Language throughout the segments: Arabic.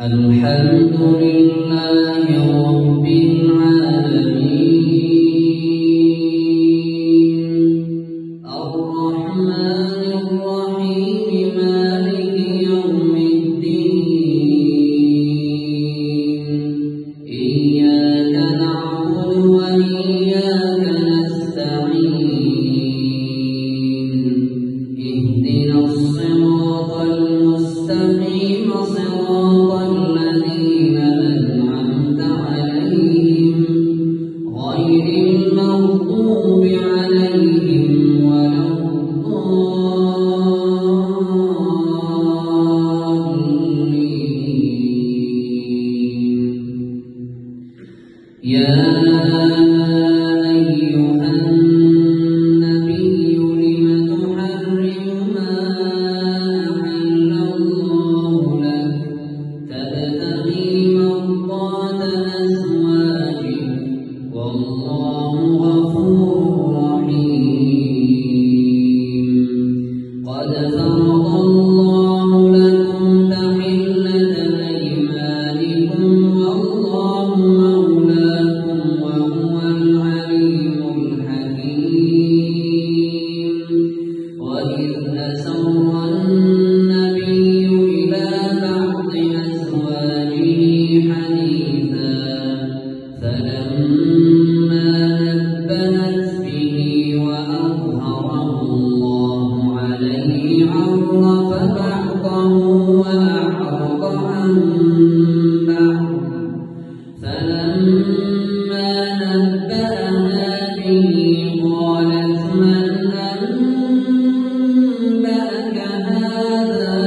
الحمد لله رب العالمين الرحمن الرحيم مالك يوم الدين إياك نعبد وإياك نستعين اهدنا الصراط المستقيم صراط الذين أنعمت عليهم غير المغضوب عليهم ولا الضالين. يا أيها النبي لم تحرم ما أحل الله لك تبتغي مرضات أزواجك والله غفور رحيم. قد فرض الله لكم تحلة أيمانكم والله مولاكم وهو العليم الحكيم. وإذ أسر النبي إلى بعض أزواجه حديثا فلما نبأت به وأظهره الله عليه عرف بعضه وأعرض عن بعض فلما نبأها به قالت من أنبأك هذا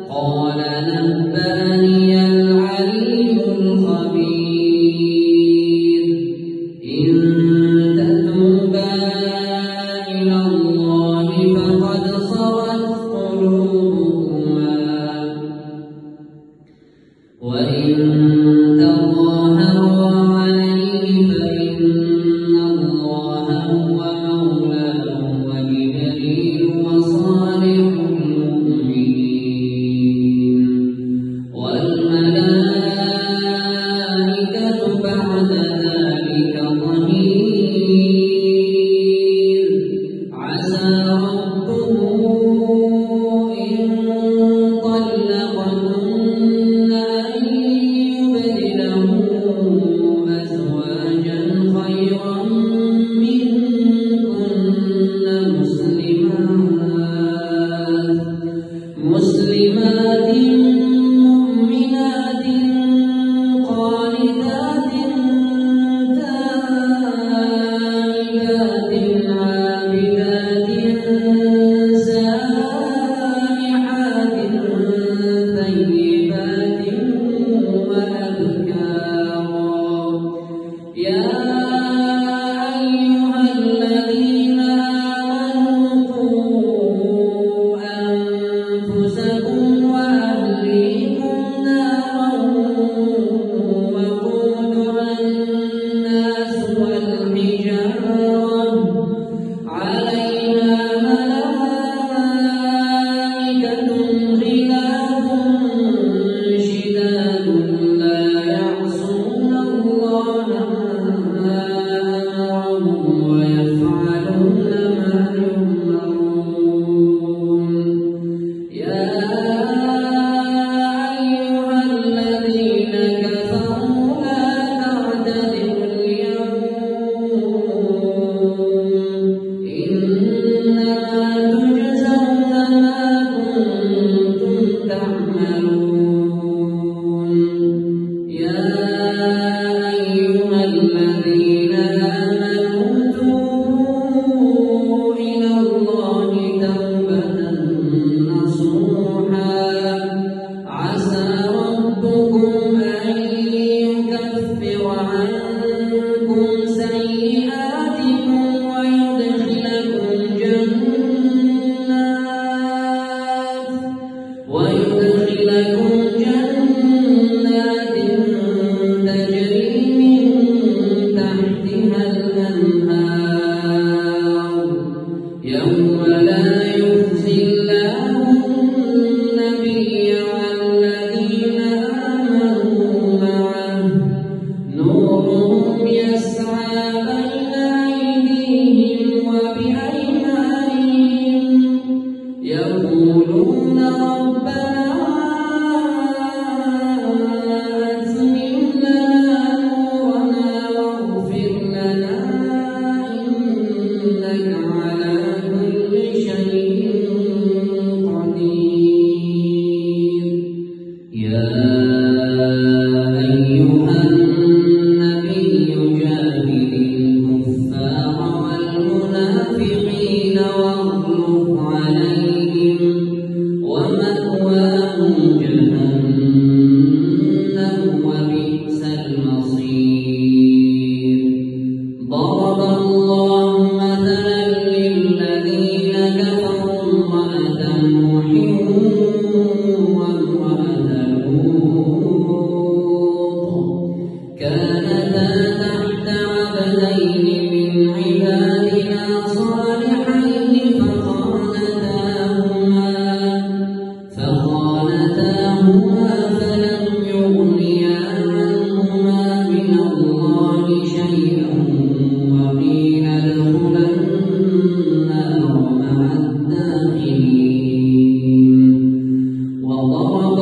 قال نبأني العليم الخبير. إن تتوبا إلى الله فقد صغت قلوبكما وإن تظاهرا عليه فإن الله هو مولاه وجبريل وصالح المؤمنين والملائكة بعد ذلك ظهير. عسى ربه إن طلقكن أن يبدله أزواجا خيرا منكن مسلمات مؤمنات قانتات تائبات عابدات سائحات طيبات وأبكارا. يا أيها الذين آمنوا قوا أنفسكم وأهليكم نارا وقودها الناس والحجارة عليها ملائكة غلاظ شداد لا يعصون الله ما أمرهم ويفعلون ما يؤمرون. يا أيها الذين كفروا لا تعتذروا اليوم إنما تجزون ما كنتم تعملون. يا أيها الذين آمنوا توبوا إلى الله توبة نصوحا عسى ربكم أن يكفر عنكم سيئاتكم ويدخلكم أيها النبي جاهد الكفار والمنافقين واغلظ عليهم ومأواهم جهنم وبئس المصير. ضرب الله مثلا للذين كفروا امرأة نوح وامرأة لوط كانتا تحت عبدين من عبادنا صالحين فخانتاهما فلم يغنيا عنهما من الله شيئا وقيل ادخلا النار مع الداخلين. وضرب